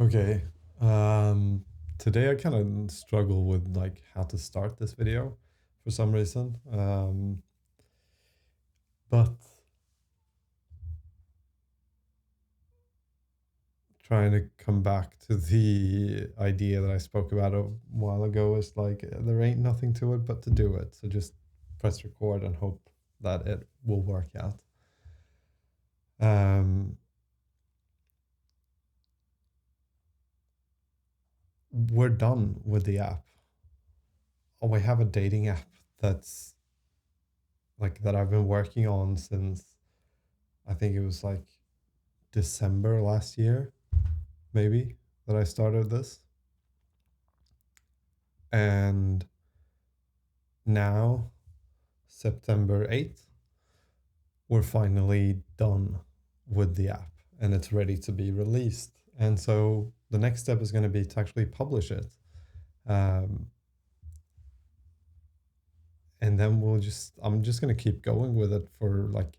Okay. Um, Today I kind of struggle with like how to start this video for some reason. But trying to come back to the idea that I spoke about a while ago is like there ain't nothing to it but to do it. So just press record and hope that it will work out. Um, we're done with the app. Oh, we have a dating app that's like that I've been working on since I think it was like December last year, maybe, that I started this. And now, September 8th, we're finally done with the app and it's ready to be released. And so the next step is going to be to actually publish it. Um, and then I'm just going to keep going with it for like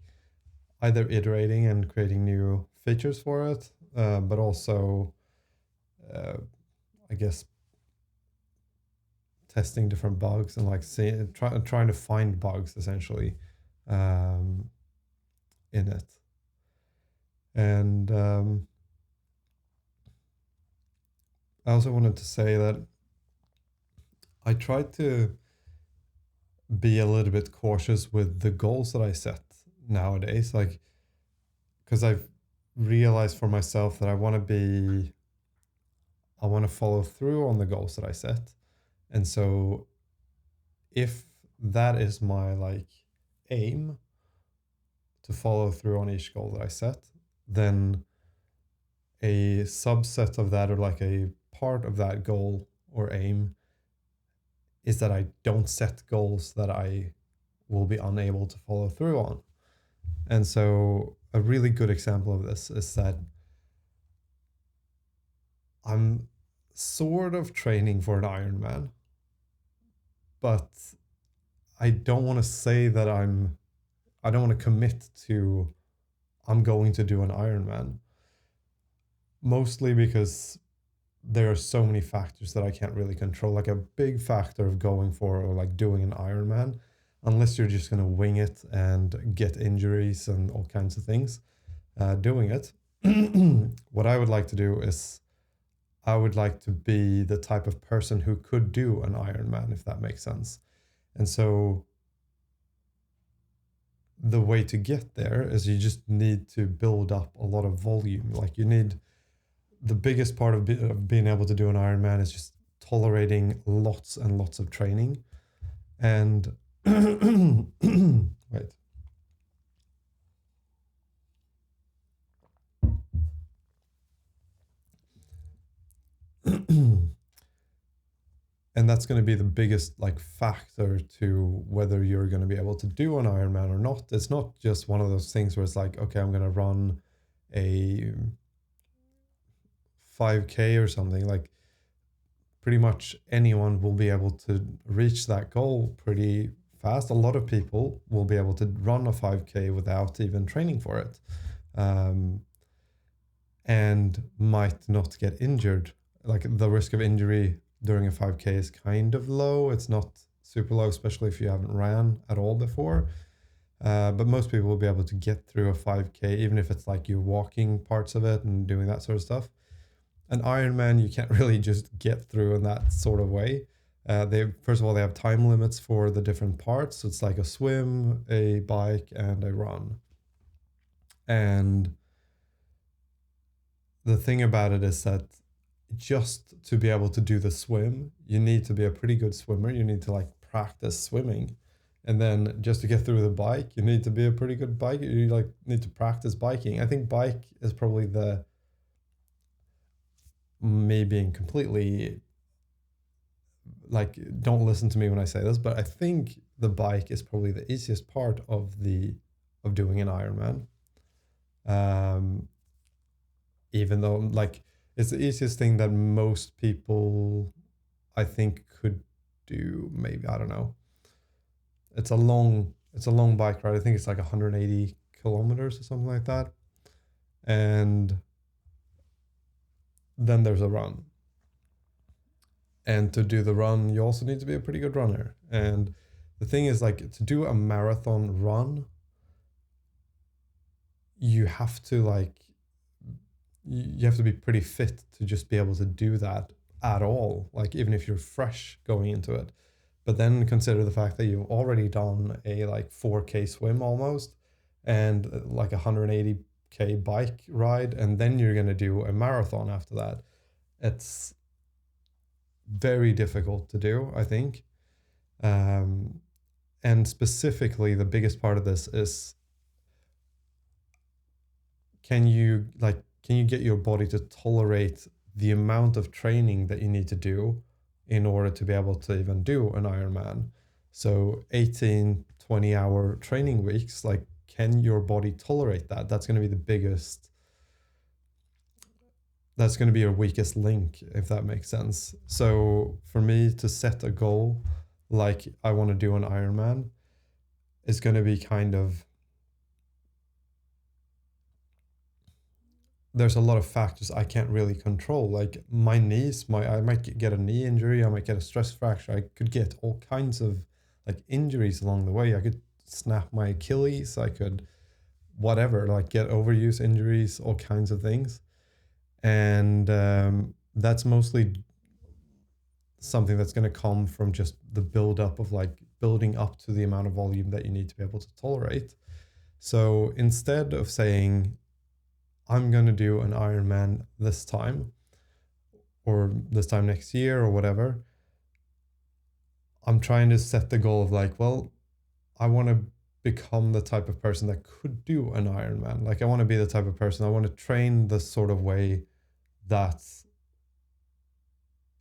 either iterating and creating new features for it, but also, uh, I guess, testing different bugs and like trying to find bugs essentially um, in it. And I also wanted to say that I tried to be a little bit cautious with the goals that I set nowadays, like because I've realized for myself that I want to follow through on the goals that I set. And so if that is my like aim to follow through on each goal that I set, then a subset of that or like a part of that goal or aim is that I don't set goals that I will be unable to follow through on. And so a really good example of this is that I'm sort of training for an Ironman, but I don't want to say that I don't want to commit to I'm going to do an Ironman, mostly because there are so many factors that I can't really control. Like a big factor of going for or like doing an Ironman, unless you're just gonna wing it and get injuries and all kinds of things, doing it. What I would like to do is I would like to be the type of person who could do an Ironman, if that makes sense. And so the way to get there is you just need to build up a lot of volume. Like you need the biggest part of being able to do an Ironman is just tolerating lots and lots of training. And wait, and that's going to be the biggest like factor to whether you're going to be able to do an Ironman or not. It's not just one of those things where it's like, okay, I'm going to run a 5K or something. Like pretty much anyone will be able to reach that goal pretty fast. A lot of people will be able to run a 5K without even training for it, um, and might not get injured. Like the risk of injury during a 5K is kind of low. It's not super low, especially if you haven't ran at all before. But most people will be able to get through a 5K, even if it's like you're walking parts of it and doing that sort of stuff. An Ironman you can't really just get through in that sort of way. They first of all they have time limits for the different parts. So it's like a swim, a bike, and a run. And the thing about it is that just to be able to do the swim, you need to be a pretty good swimmer. You need to like practice swimming. And then just to get through the bike, you need to be a pretty good biker. You like need to practice biking. I think bike is probably the me being completely like don't listen to me when I say this, but I think the bike is probably the easiest part of doing an Ironman. Um, Even though like it's the easiest thing that most people I think could do. Maybe I don't know. It's a long bike ride. I think it's like 180 kilometers or something like that. And then there's a run. And to do the run, you also need to be a pretty good runner. And the thing is, like, to do a marathon run, you have to like you have to be pretty fit to just be able to do that at all, like even if you're fresh going into it. But then consider the fact that you've already done a like 4K swim almost, and like 180K bike ride, and then you're going to do a marathon after that. It's very difficult to do, I think. um, and specifically the biggest part of this is, can you get your body to tolerate the amount of training that you need to do in order to be able to even do an Ironman? So 18-20 hour training weeks, like, can your body tolerate that? That's going to be the biggest, that's going to be your weakest link, if that makes sense. So for me to set a goal like I want to do an Ironman is going to be kind of, there's a lot of factors I can't really control. Like my knees, I might get a knee injury, I might get a stress fracture, I could get all kinds of like injuries along the way. I could snap my Achilles, I could whatever, like get overuse injuries, all kinds of things. And that's mostly something that's going to come from just the build up of like building up to the amount of volume that you need to be able to tolerate. So instead of saying, I'm going to do an Ironman this time, or this time next year, or whatever, I'm trying to set the goal of like, well, I want to become the type of person that could do an Ironman. Like, I want to be the type of person, I want to train the sort of way that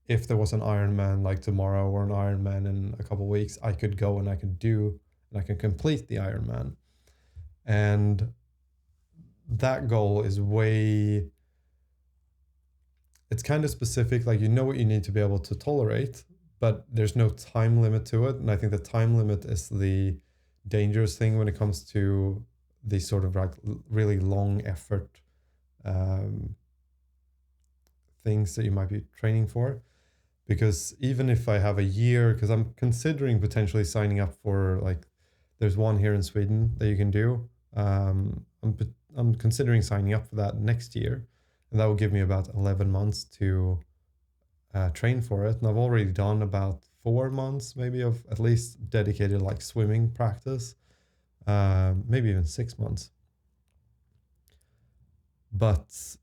if there was an Ironman like tomorrow or an Ironman in a couple of weeks, I could go and I could do and I can complete the Ironman. And that goal is way, it's kind of specific. Like, you know what you need to be able to tolerate, but there's no time limit to it. And I think the time limit is the dangerous thing when it comes to these sort of like really long effort um, things that you might be training for. Because even if I have a year, because I'm considering potentially signing up for like, there's one here in Sweden that you can do. I'm considering signing up for that next year, and that will give me about 11 months to train for it. And I've already done about 4 months, maybe, of at least dedicated like swimming practice, maybe even 6 months. But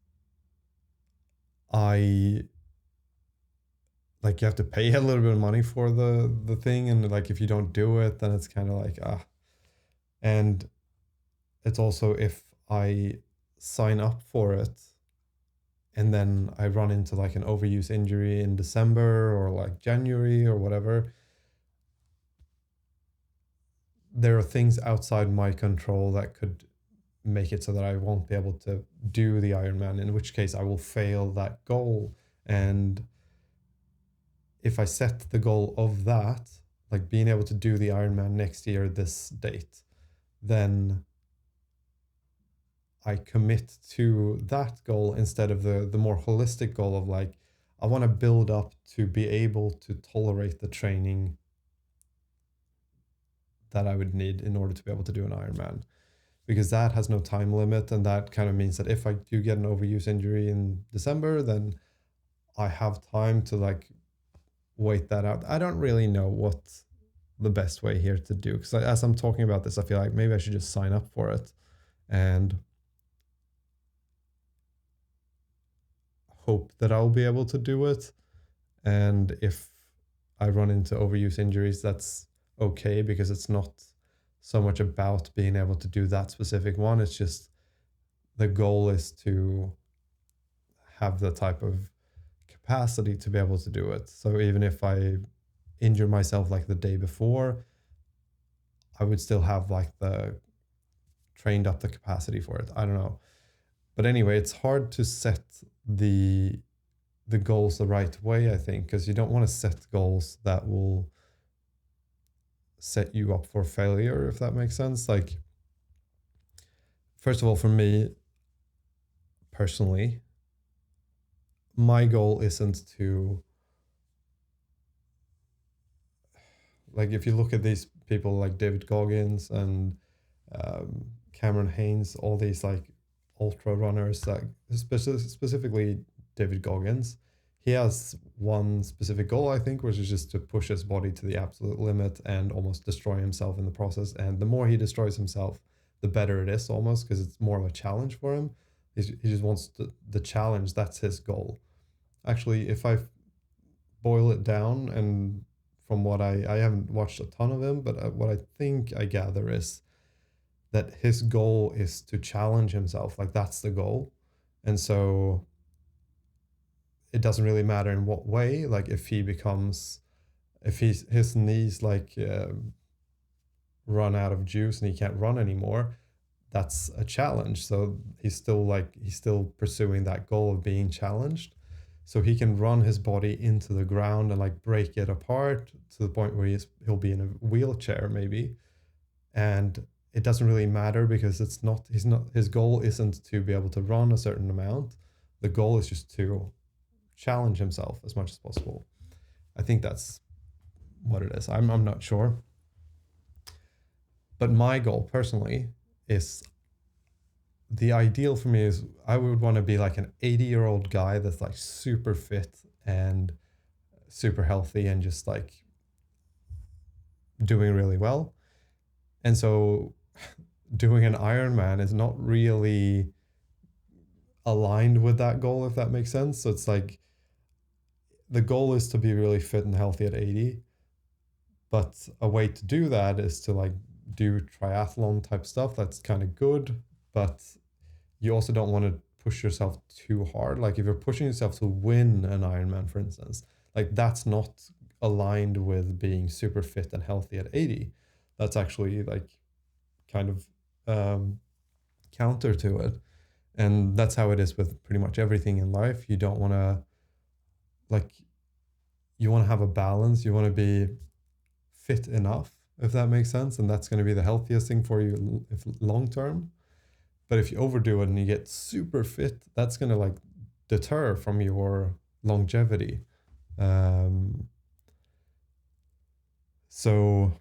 I like, you have to pay a little bit of money for the thing, and like if you don't do it, then it's kind of like and it's also, if I sign up for it and then I run into like an overuse injury in December or like January or whatever, there are things outside my control that could make it so that I won't be able to do the Ironman, in which case I will fail that goal. And if I set the goal of that, like being able to do the Ironman next year, this date, then I commit to that goal instead of the more holistic goal of like, I want to build up to be able to tolerate the training that I would need in order to be able to do an Ironman, because that has no time limit. And that kind of means that if I do get an overuse injury in December, then I have time to like wait that out. I don't really know what the best way here to do, because as I'm talking about this, I feel like maybe I should just sign up for it and hope that I'll be able to do it. And if I run into overuse injuries, that's okay, because it's not so much about being able to do that specific one. It's just the goal is to have the type of capacity to be able to do it. So even if I injure myself like the day before, I would still have like the trained up the capacity for it. I don't know. But anyway, it's hard to set the goals the right way, I think, because you don't want to set goals that will set you up for failure, if that makes sense. Like, first of all, for me personally, my goal isn't to, like, if you look at these people like David Goggins and Cameron Haynes, all these like ultra runners, that specifically David Goggins, he has one specific goal, I think, which is just to push his body to the absolute limit and almost destroy himself in the process. And the more he destroys himself, the better it is, almost, because it's more of a challenge for him. He just wants the challenge. That's his goal. Actually, if I boil it down, and from what I haven't watched a ton of him, but what I think I gather is that his goal is to challenge himself. Like, that's the goal. And so it doesn't really matter in what way. Like, if his knees like run out of juice and he can't run anymore, that's a challenge. So he's still pursuing that goal of being challenged. So he can run his body into the ground and like break it apart to the point where he'll be in a wheelchair maybe. And it doesn't really matter, because his goal isn't to be able to run a certain amount. The goal is just to challenge himself as much as possible. I think that's what it is. I'm not sure. But my goal personally is, the ideal for me is, I would want to be like an 80-year-old guy that's like super fit and super healthy and just like doing really well. And so doing an Ironman is not really aligned with that goal, if that makes sense. So it's like, the goal is to be really fit and healthy at 80, but a way to do that is to like do triathlon type stuff. That's kind of good, but you also don't want to push yourself too hard. Like, if you're pushing yourself to win an Ironman, for instance, like, that's not aligned with being super fit and healthy at 80. That's actually like kind of counter to it. And that's how it is with pretty much everything in life. You don't want to, like, you want to have a balance. You want to be fit enough, if that makes sense. And that's going to be the healthiest thing for you if long term. But if you overdo it and you get super fit, that's going to like deter from your longevity. So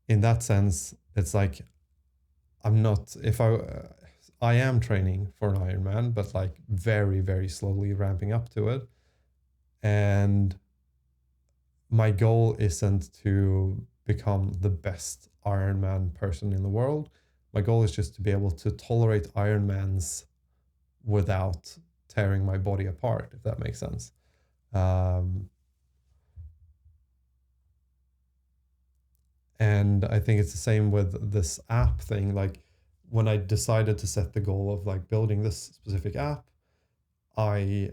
in that sense, it's like, I'm not, if I am training for an Ironman, but like very, very slowly ramping up to it. And my goal isn't to become the best Ironman person in the world. My goal is just to be able to tolerate Ironmans without tearing my body apart, if that makes sense. And I think it's the same with this app thing. Like, when I decided to set the goal of like building this specific app, I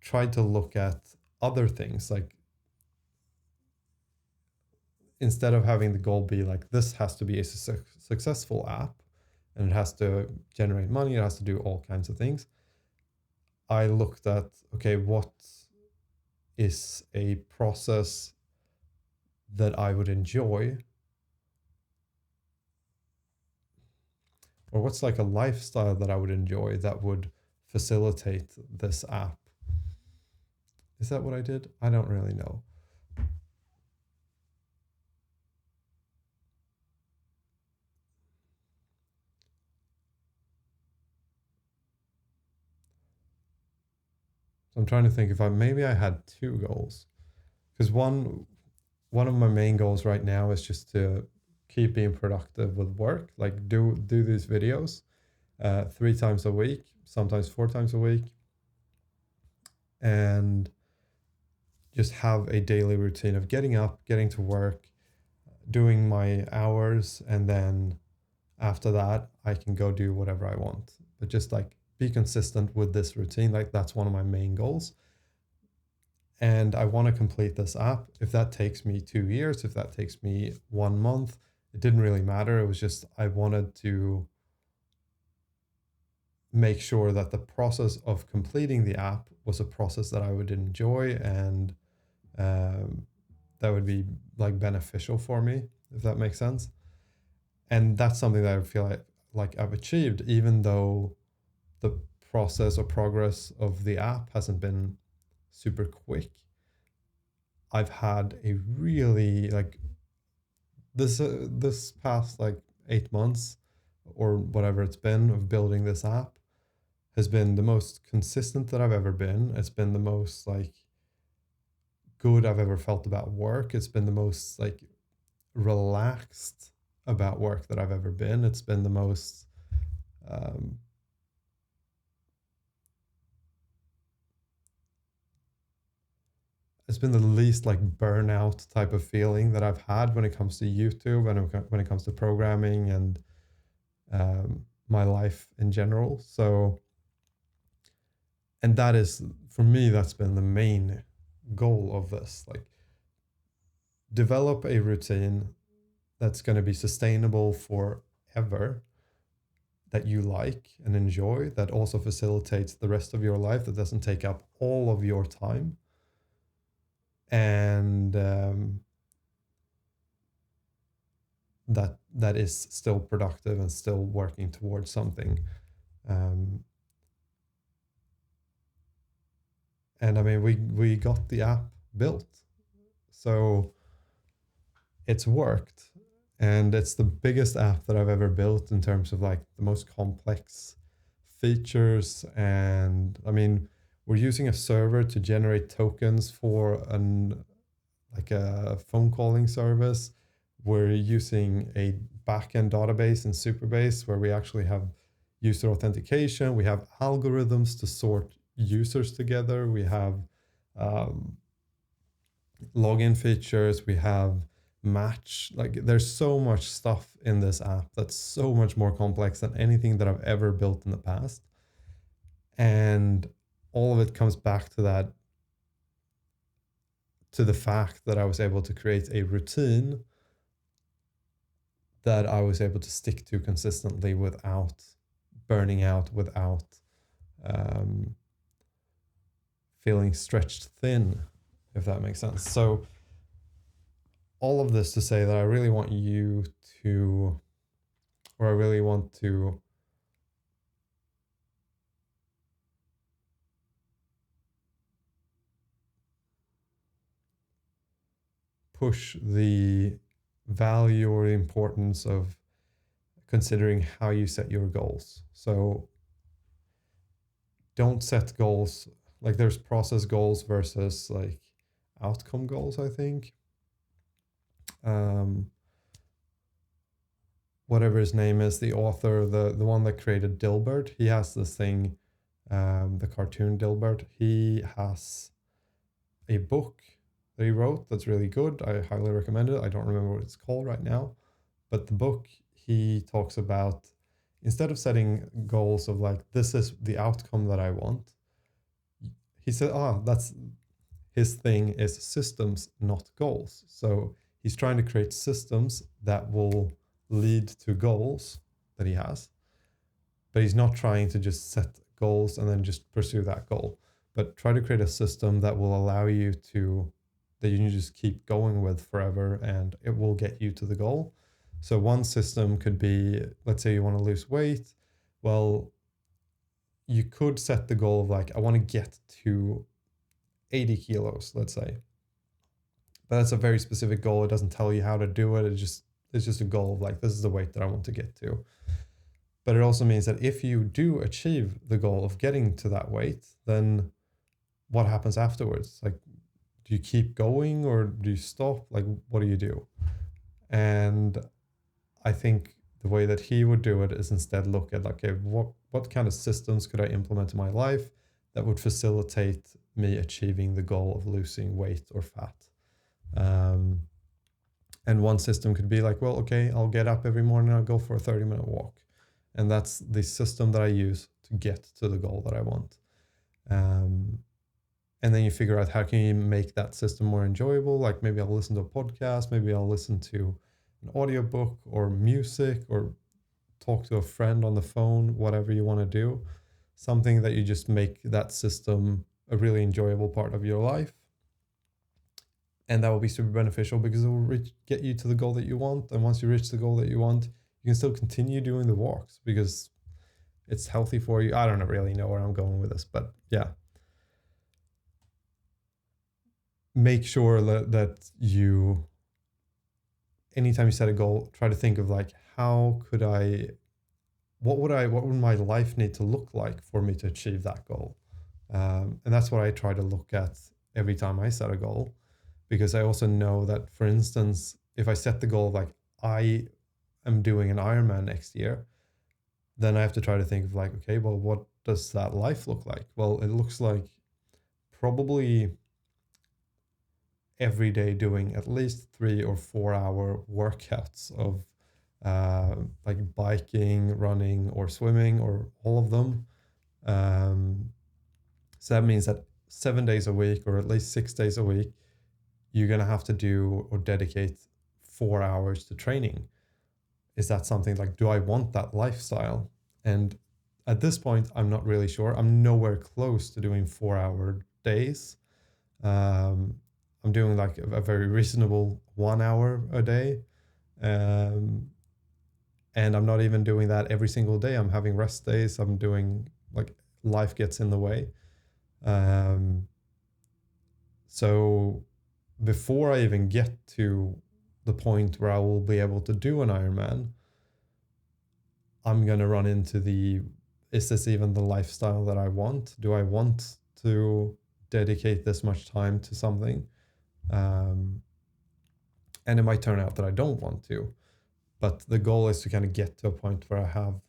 tried to look at other things. Like, instead of having the goal be like, this has to be a successful app and it has to generate money, it has to do all kinds of things, I looked at, okay, what is a process that I would enjoy, or what's like a lifestyle that I would enjoy that would facilitate this app. Is that what I did? I don't really know. So I'm trying to think if maybe I had two goals, because one of my main goals right now is just to keep being productive with work, like do these videos 3 times a week, sometimes 4 times a week, and just have a daily routine of getting up, getting to work, doing my hours, and then after that I can go do whatever I want. But just like be consistent with this routine. Like, that's one of my main goals. And I want to complete this app. If that takes me 2 years, if that takes me 1 month, it didn't really matter. It was just, I wanted to make sure that the process of completing the app was a process that I would enjoy, and that would be like beneficial for me, if that makes sense. And that's something that I feel like I've achieved, even though the process or progress of the app hasn't been super quick. I've had a really like this past like 8 months or whatever it's been of building this app has been the most consistent that I've ever been. It's been the most like good I've ever felt about work. It's been the most like relaxed about work that I've ever been. It's been the most um, it's been the least like burnout type of feeling that I've had when it comes to YouTube and when it comes to programming and my life in general. So, and that is for me, that's been the main goal of this. Like, develop a routine that's going to be sustainable forever, that you like and enjoy, that also facilitates the rest of your life, that doesn't take up all of your time. And that is still productive and still working towards something. Um, and I mean, we got the app built, so it's worked, and it's the biggest app that I've ever built in terms of like the most complex features. And I mean, we're using a server to generate tokens for an like a phone calling service. We're using a backend database in Superbase where we actually have user authentication. We have algorithms to sort users together. We have um, login features. We have match. Like, there's so much stuff in this app that's so much more complex than anything that I've ever built in the past. And all of it comes back to that, to the fact that I was able to create a routine that I was able to stick to consistently without burning out, without um, feeling stretched thin, if that makes sense. So, all of this to say that I really want you to, or I really want to push the value or the importance of considering how you set your goals. So, don't set goals like there's process goals versus like outcome goals, I think. Um, whatever his name is, the author, the one that created Dilbert, he has this thing, the cartoon Dilbert. He has a book that he wrote that's really good. I highly recommend it. I don't remember what it's called right now, but the book, he talks about, instead of setting goals of like, this is the outcome that I want, he said, that's his thing is systems, not goals. So he's trying to create systems that will lead to goals that he has, but he's not trying to just set goals and then just pursue that goal, but try to create a system that will allow you to, that you can just keep going with forever and it will get you to the goal. So one system could be, let's say you want to lose weight. Well, you could set the goal of like, I want to get to 80 kilos, let's say. But that's a very specific goal. It doesn't tell you how to do it. It's just a goal of like, this is the weight that I want to get to. But it also means that if you do achieve the goal of getting to that weight, then what happens afterwards? Like, do you keep going or do you stop? Like, what do you do? And I think the way that he would do it is instead look at like, okay, what kind of systems could I implement in my life that would facilitate me achieving the goal of losing weight or fat? And one system could be like, well, okay, I'll get up every morning, I'll go for a 30-minute walk. And that's the system that I use to get to the goal that I want. And then you figure out how can you make that system more enjoyable. Like maybe I'll listen to a podcast, maybe I'll listen to an audiobook or music or talk to a friend on the phone, whatever you want to do. Something that you just make that system a really enjoyable part of your life. And that will be super beneficial because it will get you to the goal that you want. And once you reach the goal that you want, you can still continue doing the walks because it's healthy for you. I don't really know where I'm going with this, but yeah. make sure that you, anytime you set a goal, try to think of like, how could I, what would my life need to look like for me to achieve that goal? And that's what I try to look at every time I set a goal, because I also know that, for instance, if I set the goal like I am doing an Ironman next year, then I have to try to think of like, okay, well, what does that life look like? Well, it looks like probably every day doing at least 3 or 4 hour workouts of like biking, running, or swimming, or all of them. Um, so that means that 7 days a week, or at least 6 days a week, you're going to have to do or dedicate 4 hours to training. Is that something like, do I want that lifestyle? And at this point, I'm not really sure. I'm nowhere close to doing 4 hour days. Um, I'm doing like a very reasonable 1 hour a day. Um, and I'm not even doing that every single day. I'm having rest days. I'm doing like, life gets in the way. Um, so before I even get to the point where I will be able to do an Ironman, I'm going to run into the, is this even the lifestyle that I want? Do I want to dedicate this much time to something? And it might turn out that I don't want to. But the goal is to kind of get to a point where I have,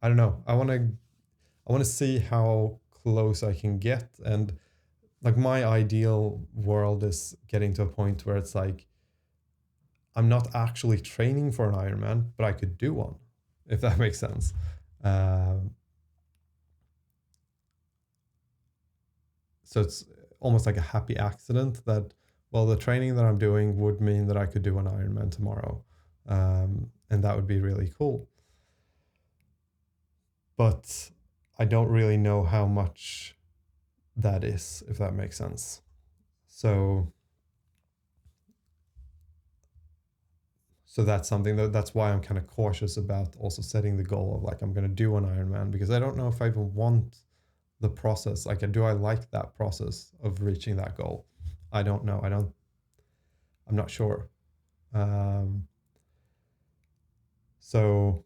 I don't know, I want to see how close I can get. And like, my ideal world is getting to a point where it's like, I'm not actually training for an Ironman, but I could do one, if that makes sense. Um, so it's almost like a happy accident that, well, the training that I'm doing would mean that I could do an Ironman tomorrow. And that would be really cool. But I don't really know how much that is, if that makes sense. So that's something that's why I'm kind of cautious about also setting the goal of like, I'm going to do an Ironman, because I don't know if I even want the process. Like, do I like that process of reaching that goal? I don't know. I'm not sure. Um, so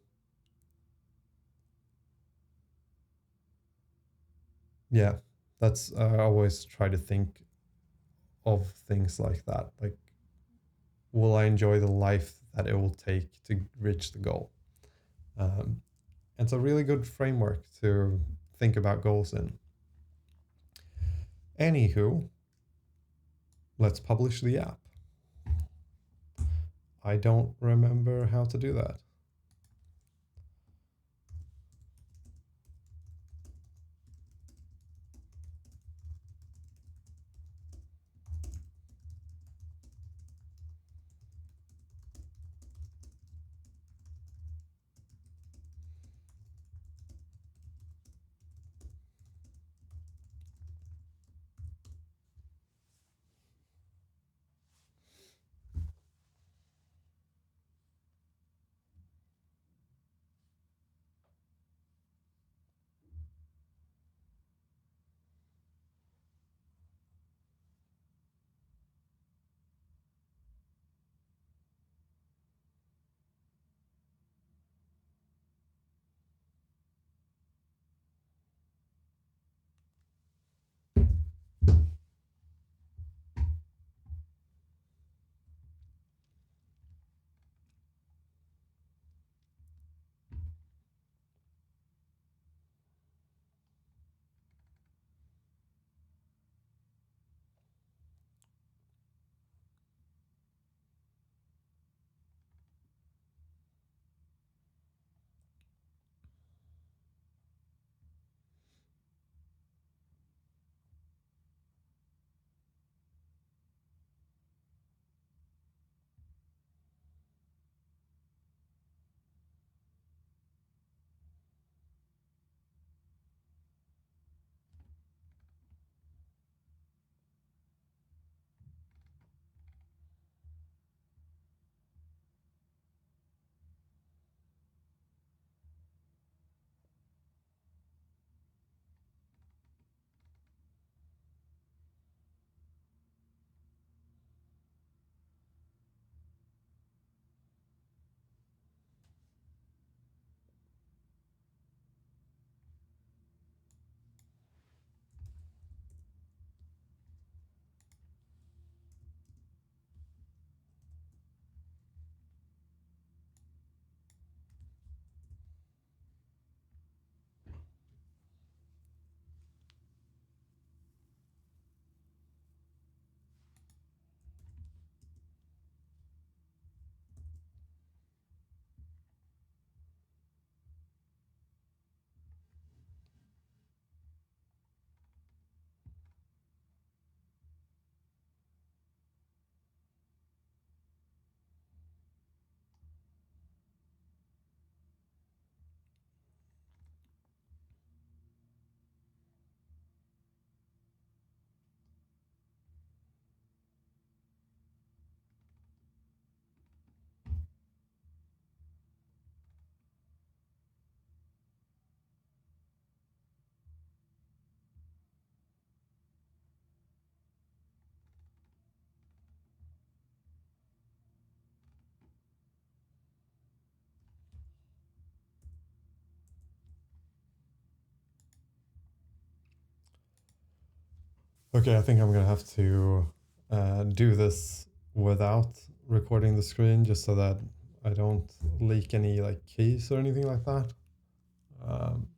yeah, that's, I always try to think of things like that. Like, will I enjoy the life that it will take to reach the goal? Um, and it's a really good framework to think about goals in. Anywho, let's publish the app. I don't remember how to do that. Okay, I think I'm gonna have to do this without recording the screen just so that I don't leak any like keys or anything like that. Um,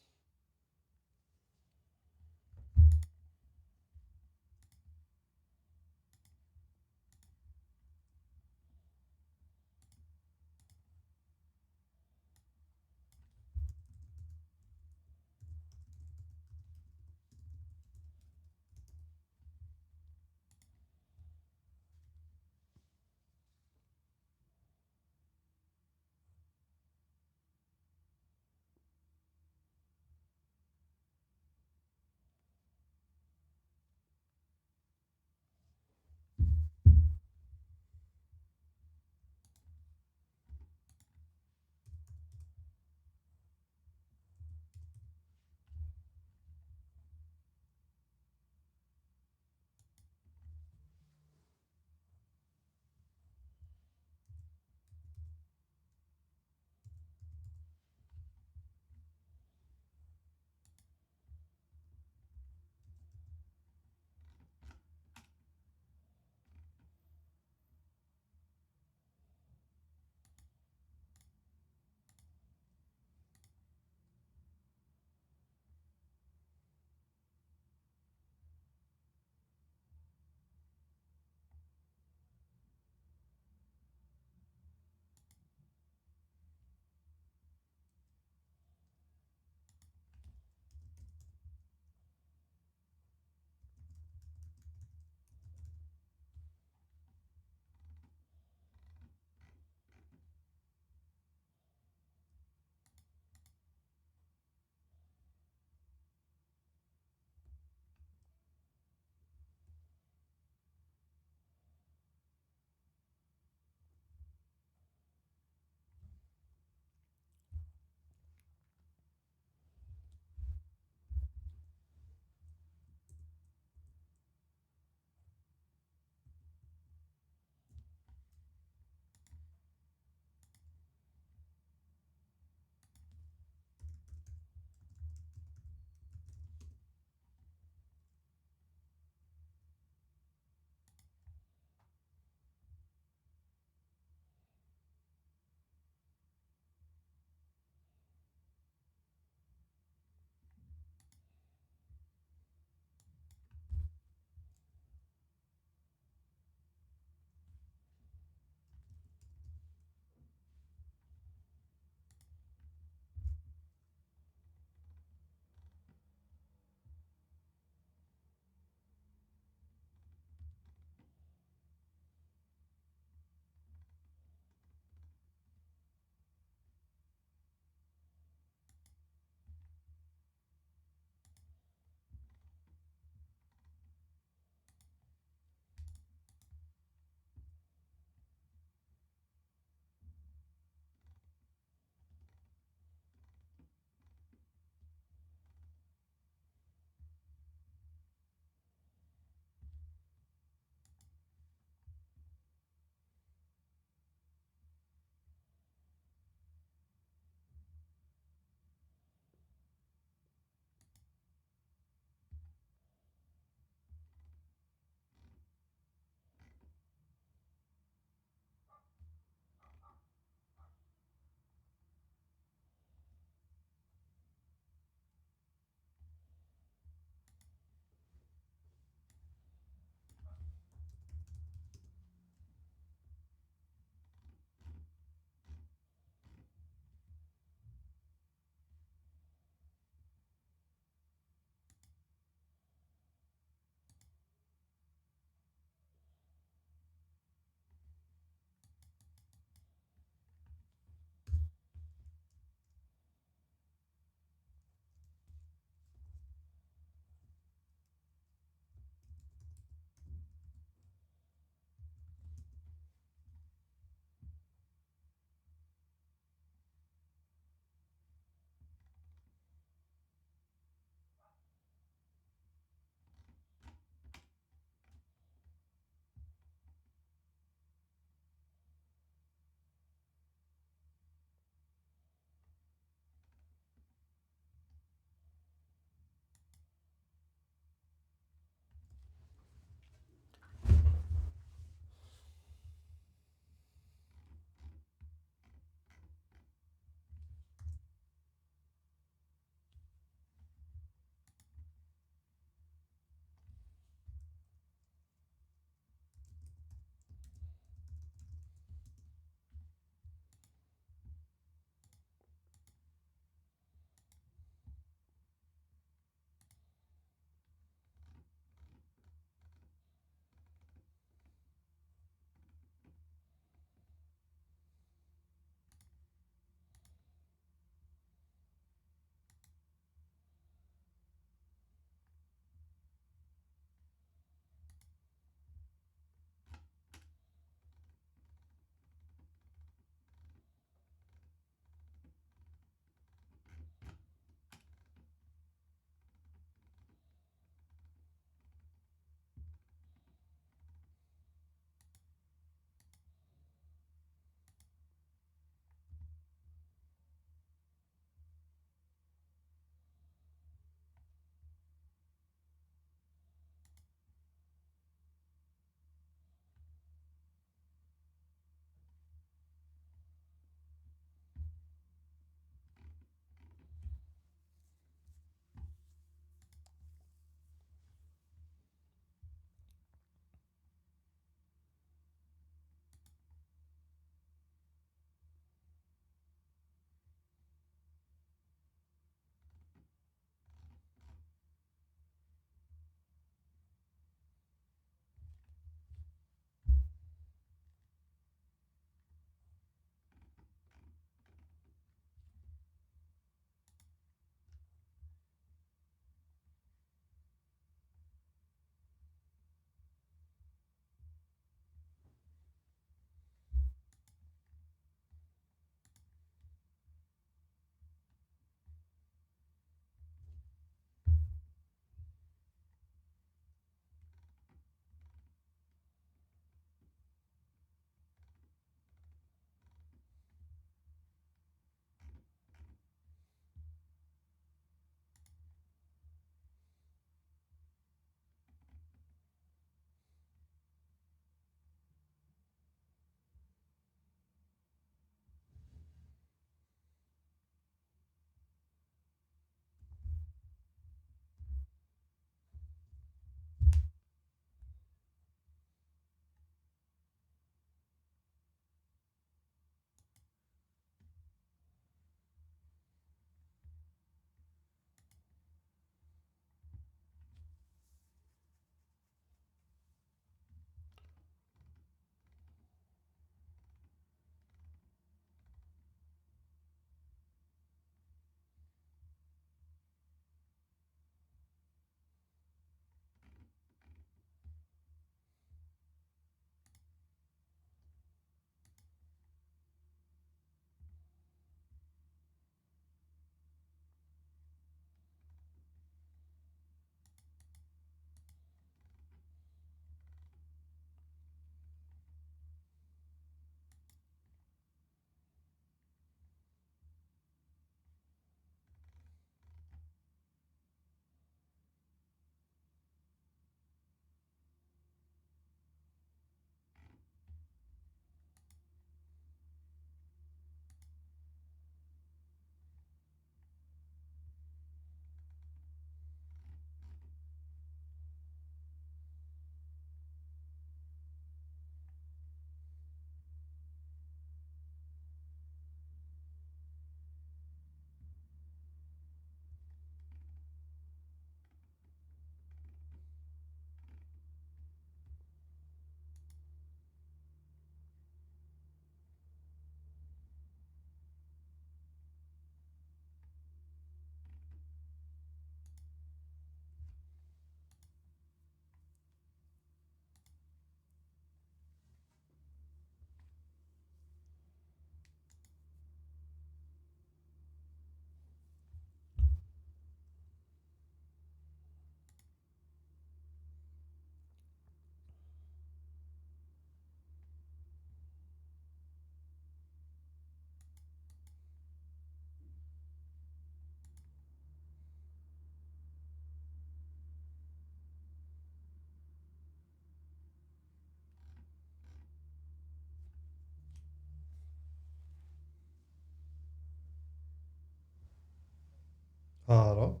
Ja då.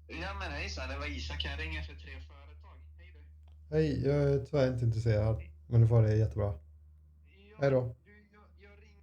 Ja men hejsan, det var Isak. Jag ringer för tre företag. Hej du. Hej, jag är tyvärr inte intresserad. Men du får det jättebra. Hej Ja, då. du, jag ringer.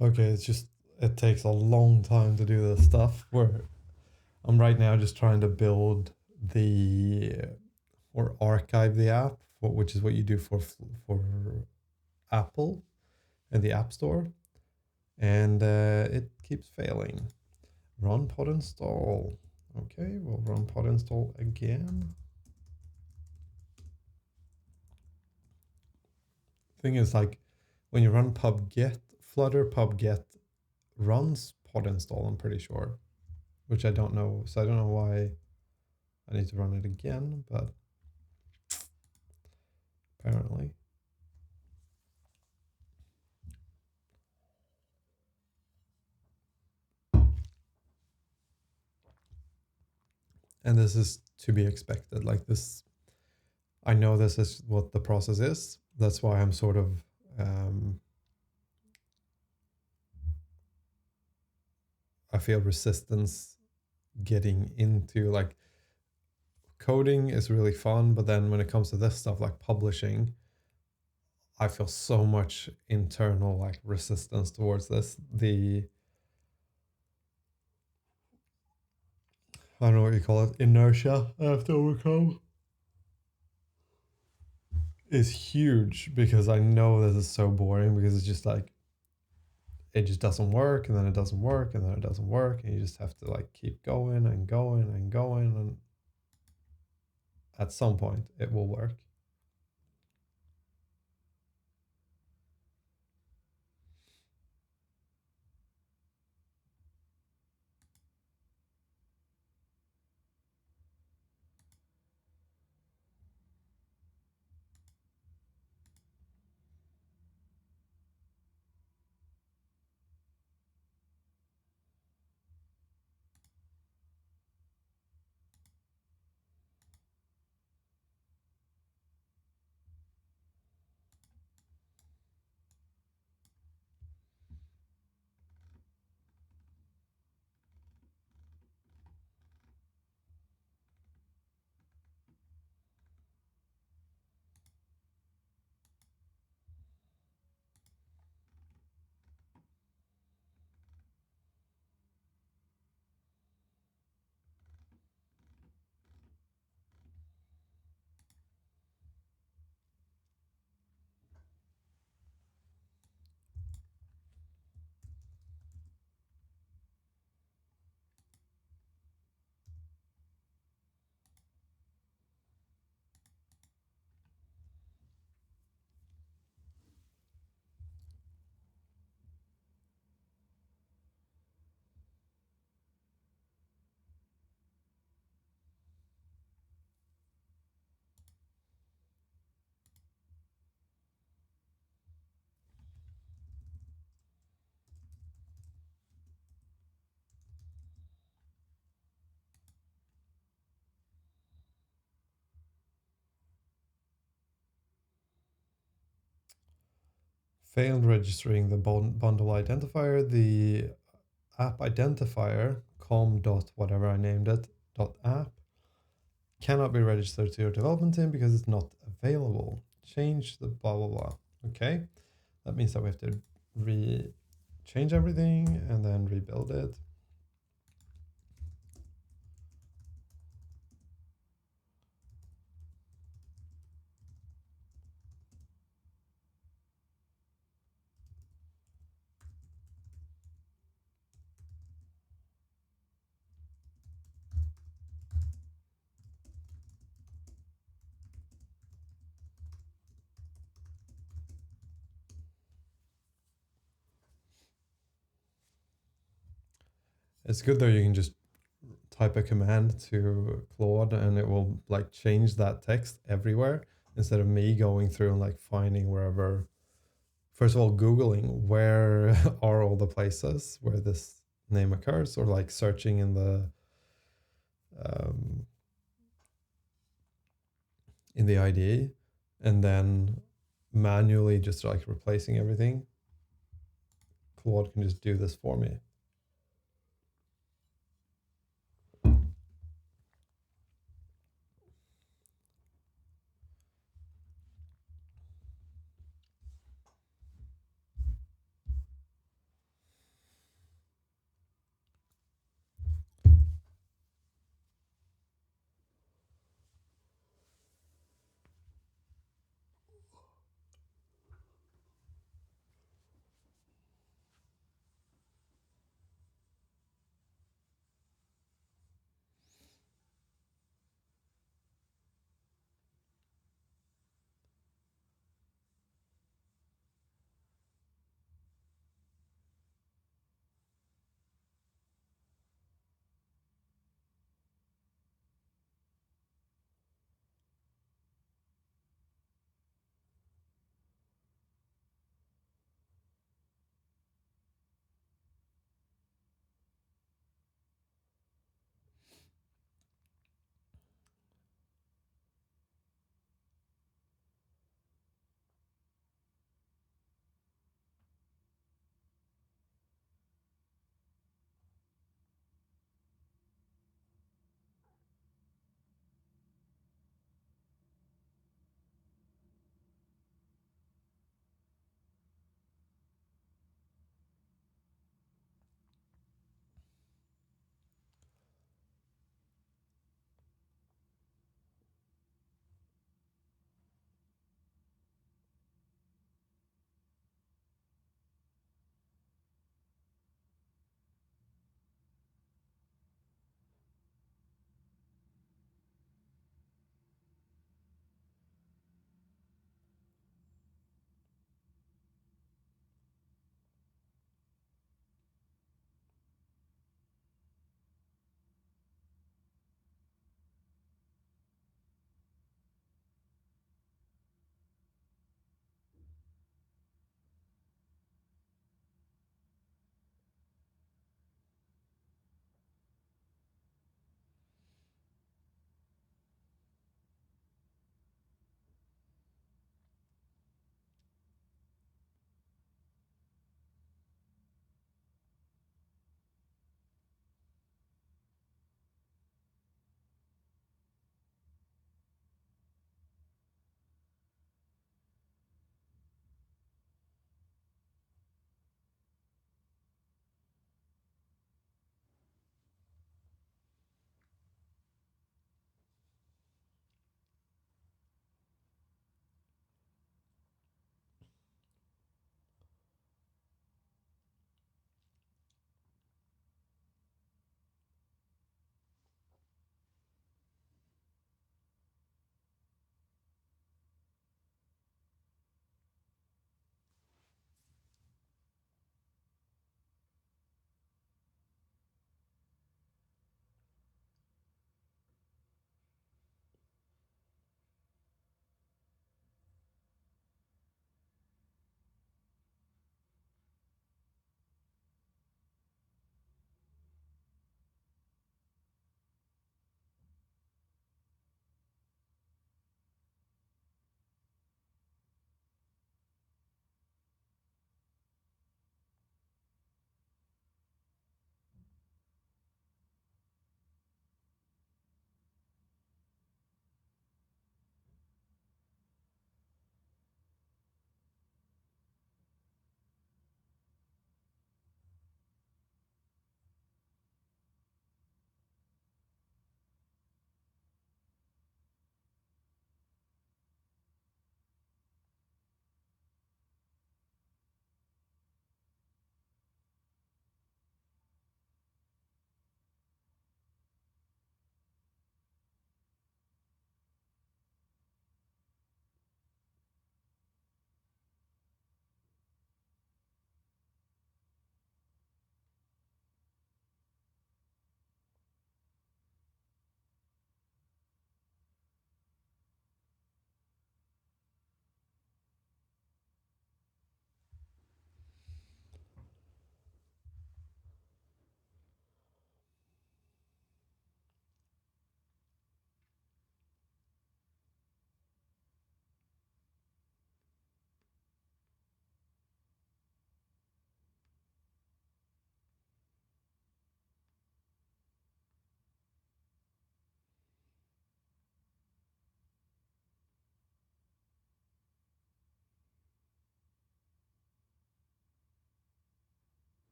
Okay, it's just it takes a long time to do this stuff. Where I'm right now just trying to build the or archive the app, which is what you do for Apple in the App Store, and it keeps failing. Run pod install. Okay, we'll run pod install again. Thing is, like when you run pub-get, Flutter pub-get runs pod install, I'm pretty sure, which I don't know. So I don't know why I need to run it again, but apparently. And this is to be expected. Like this, I know this is what the process is. That's why I'm sort of I feel resistance getting into like coding is really fun, but then when it comes to this stuff like publishing, I feel so much internal like resistance towards this. I don't know what you call it, inertia I have to overcome is huge because I know this is so boring because it's just like it just doesn't work and then it doesn't work and then it doesn't work and you just have to like keep going and going and going and at some point it will work. Failed registering the bundle identifier. The app identifier com dot whatever I named it dot app cannot be registered to your development team because it's not available. Change the blah blah blah. Okay, that means that we have to change everything and then rebuild it. It's good though, you can just type a command to Claude and it will like change that text everywhere instead of me going through and like finding wherever. First of all, Googling where are all the places where this name occurs, or like searching um, in the IDE, and then manually just like replacing everything. Claude can just do this for me.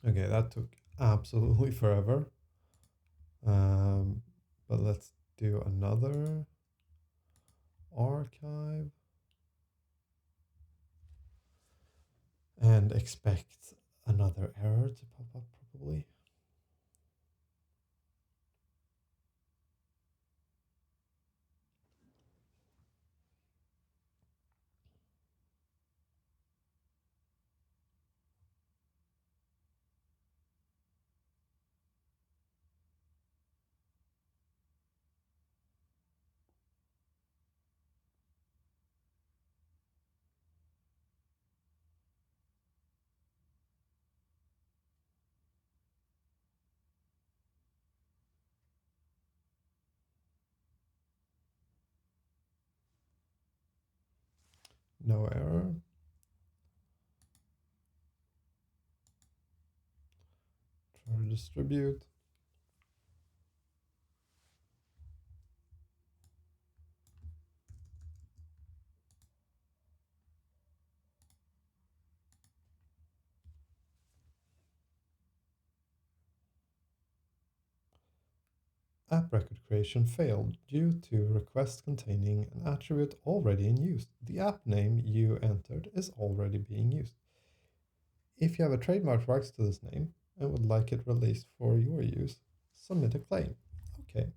Okay, that took absolutely forever. Um, but let's do another archive and expect another error to pop up probably. No error. Try to distribute. App record creation failed due to request containing an attribute already in use. The app name you entered is already being used. If you have a trademark rights to this name and would like it released for your use, submit a claim. Okay.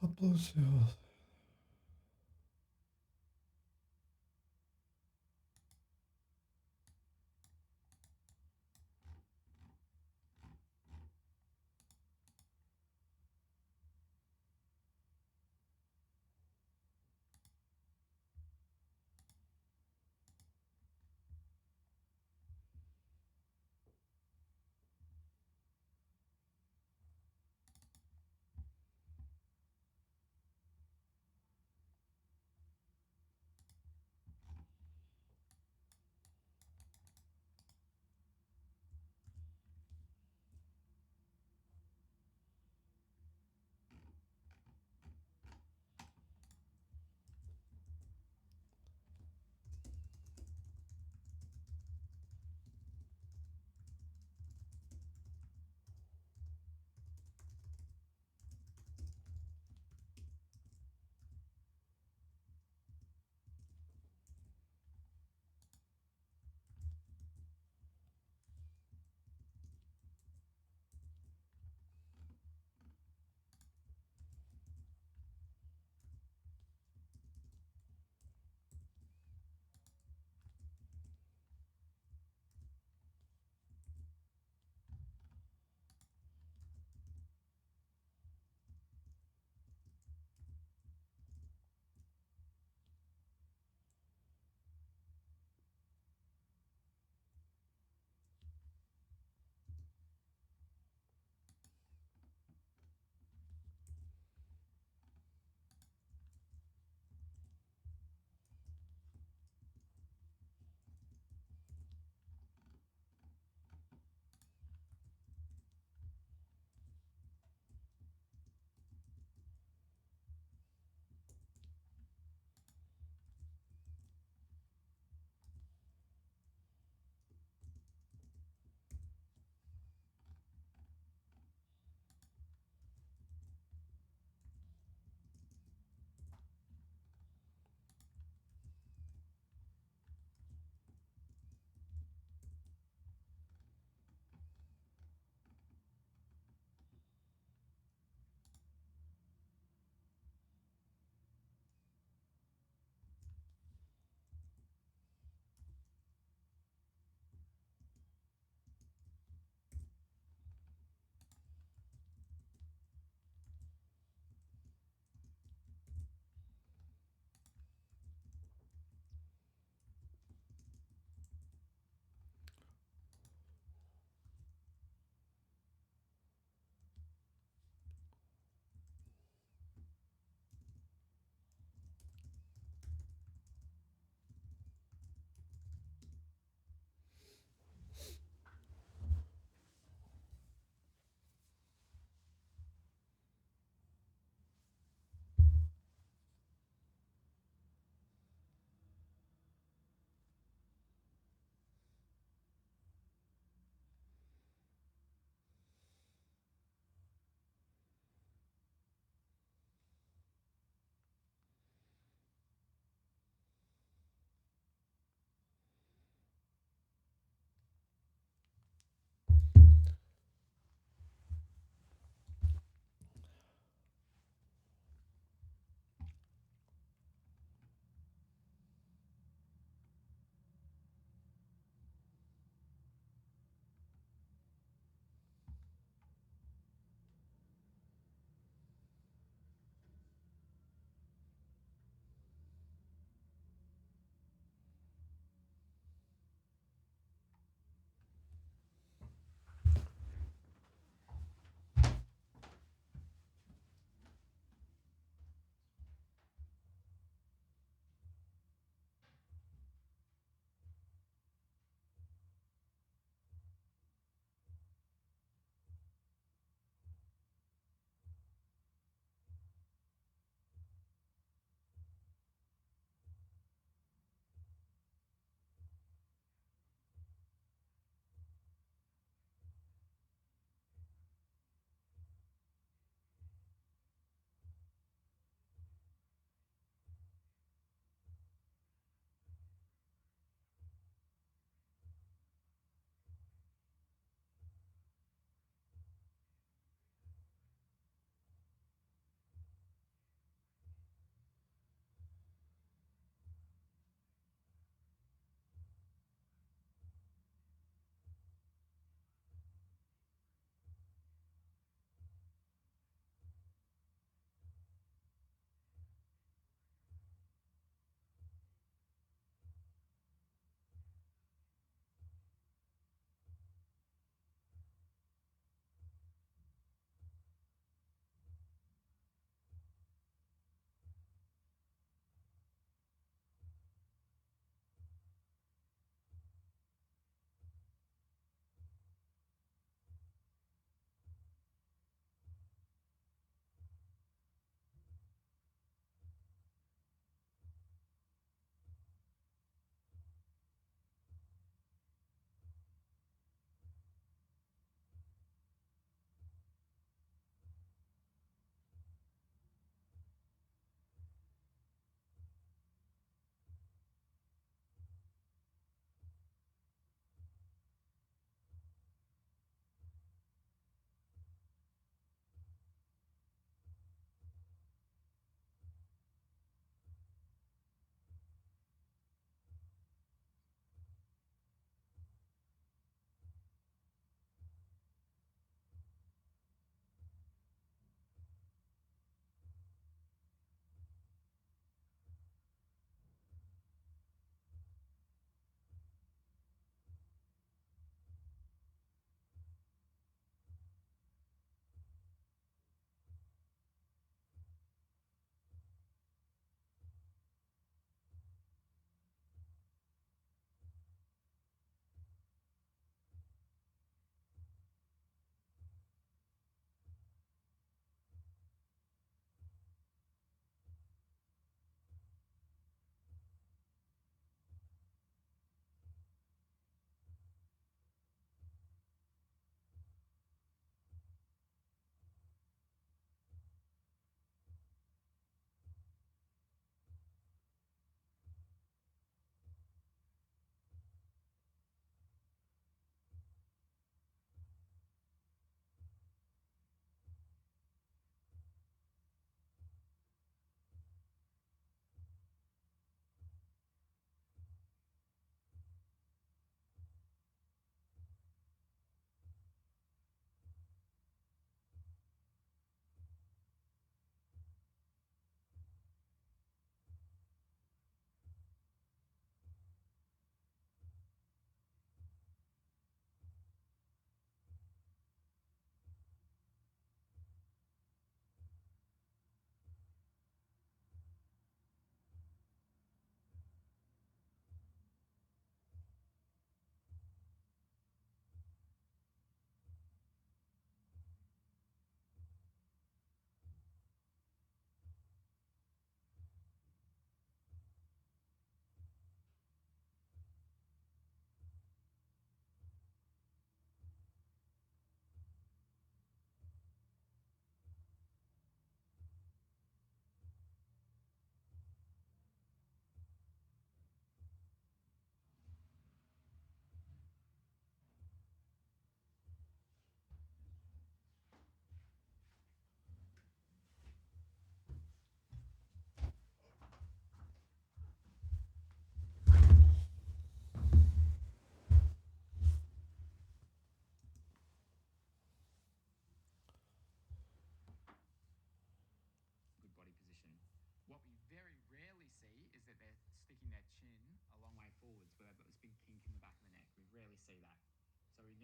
Upload sales.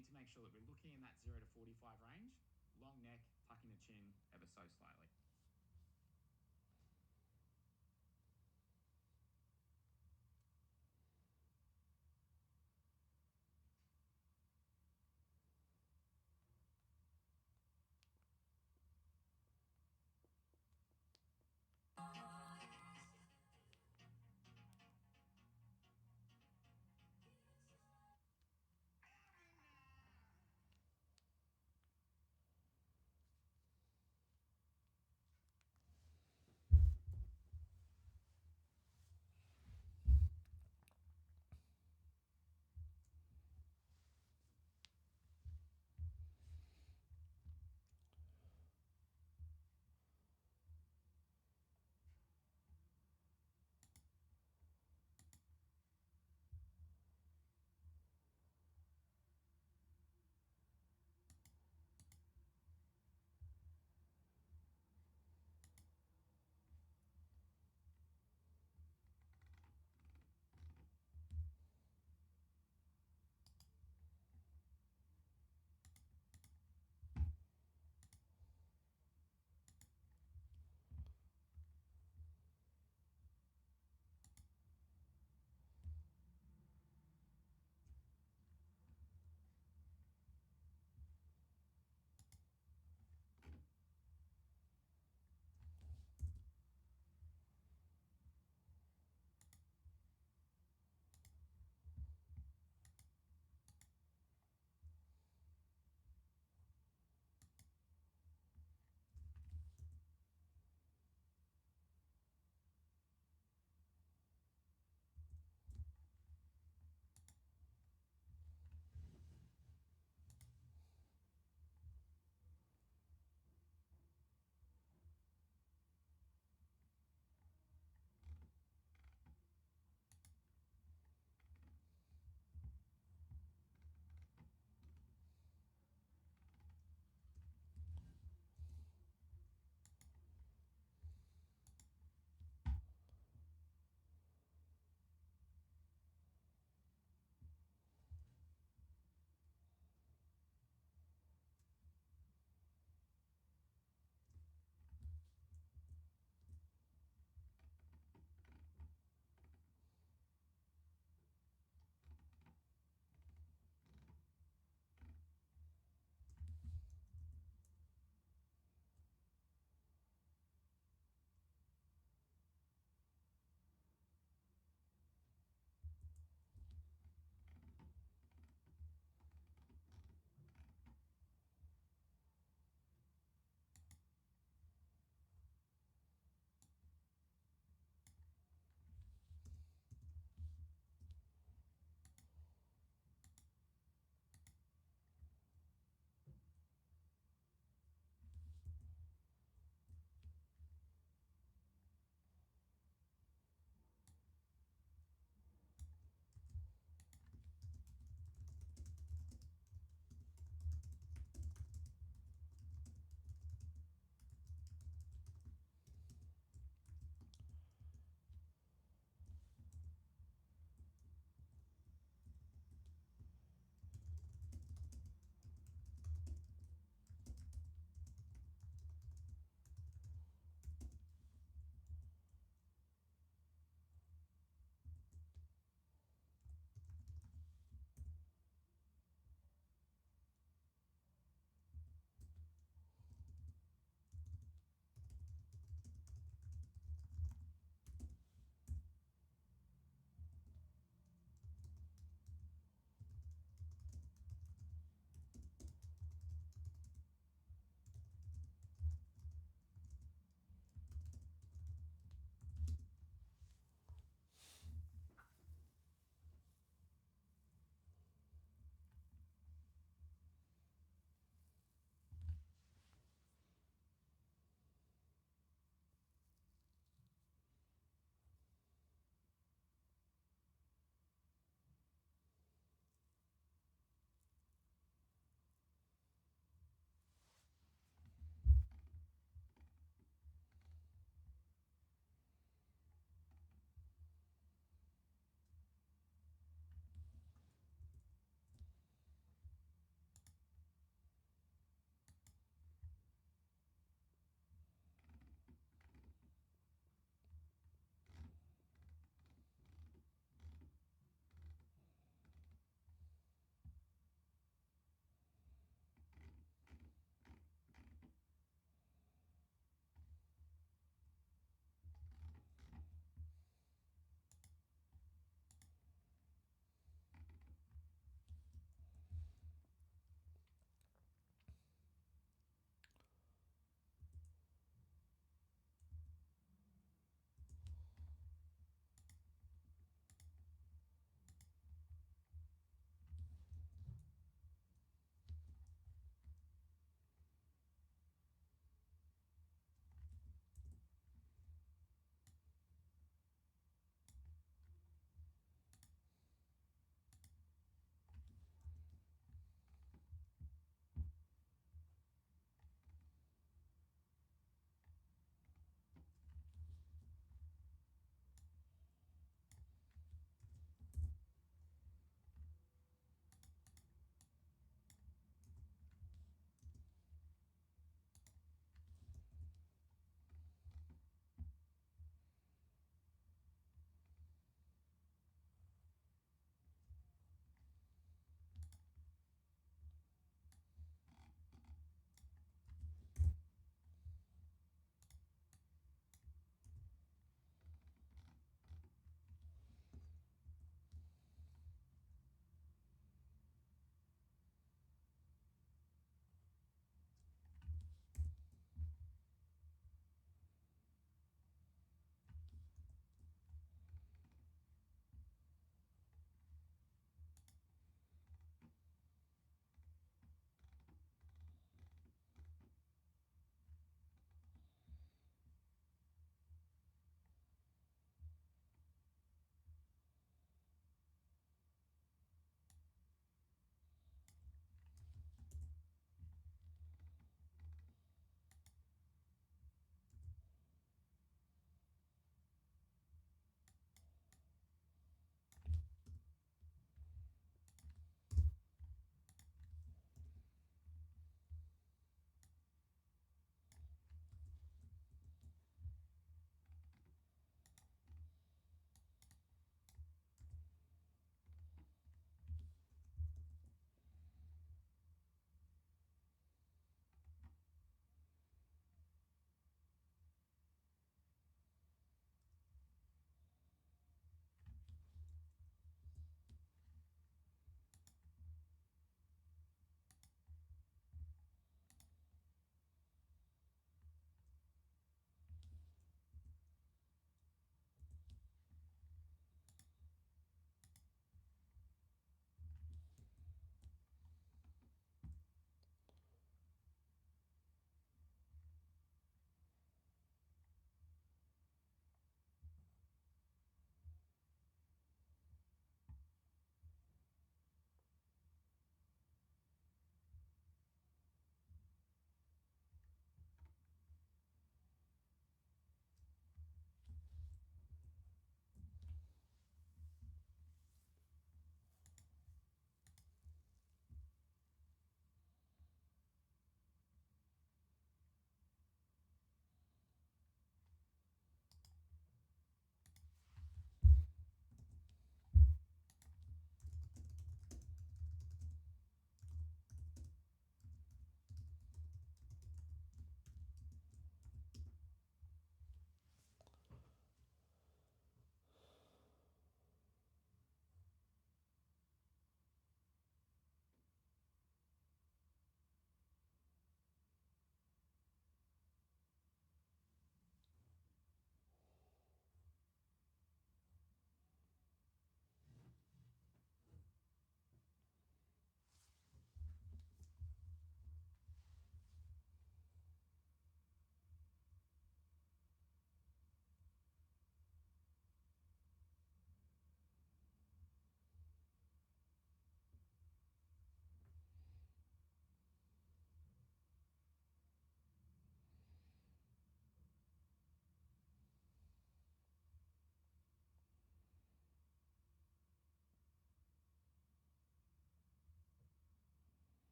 need to make sure that we're looking in that 0 to 45 range, long neck, tucking the chin ever so slightly.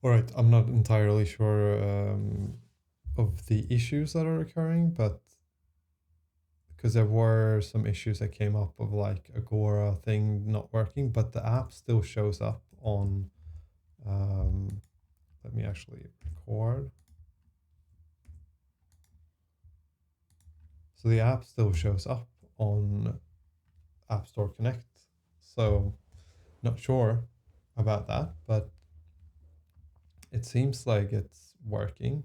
All right, I'm not entirely sure of the issues that are occurring, but because there were some issues that came up of like Agora thing not working, but the app still shows up on. Let me actually record. So the app still shows up on App Store Connect. So not sure about that, but it seems like it's working.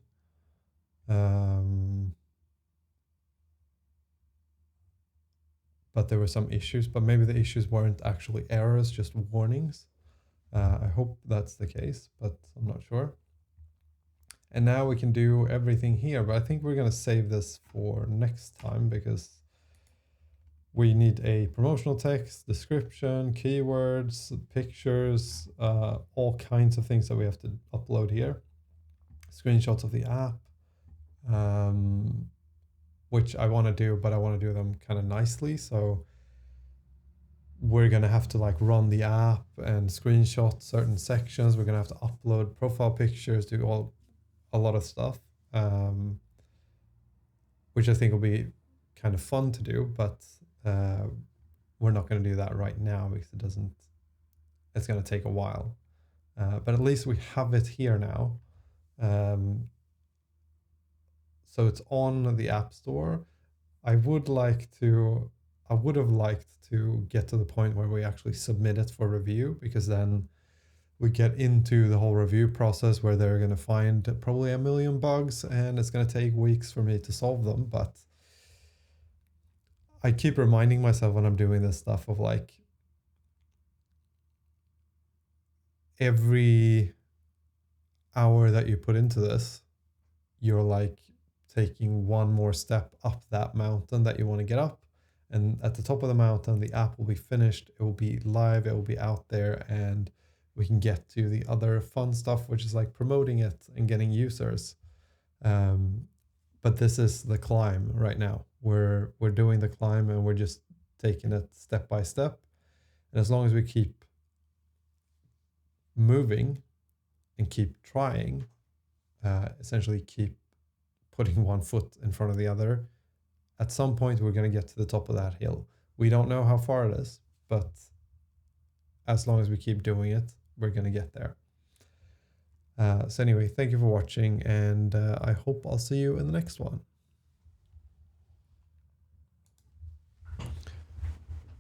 But there were some issues, but maybe the issues weren't actually errors, just warnings. I hope that's the case, but I'm not sure. And now we can do everything here, but I think we're going to save this for next time because we need a promotional text, description, keywords, pictures, all kinds of things that we have to upload here. Screenshots of the app, which I want to do, but I want to do them kind of nicely. So we're going to have to like run the app and screenshot certain sections. We're going to have to upload profile pictures, do a lot of stuff, which I think will be kind of fun to do, but we're not going to do that right now because it's going to take a while. But at least we have it here now. So it's on the App Store. I would have liked to get to the point where we actually submit it for review, because then we get into the whole review process where they're going to find probably a million bugs and it's going to take weeks for me to solve them. But I keep reminding myself when I'm doing this stuff of like every hour that you put into this, you're like taking one more step up that mountain that you want to get up. And at the top of the mountain, the app will be finished. It will be live. It will be out there, and we can get to the other fun stuff, which is like promoting it and getting users. But this is the climb right now. We're doing the climb, and we're just taking it step by step. And as long as we keep moving and keep trying, essentially keep putting one foot in front of the other, at some point we're going to get to the top of that hill. We don't know how far it is, but as long as we keep doing it, we're going to get there. So anyway, thank you for watching, and I hope I'll see you in the next one.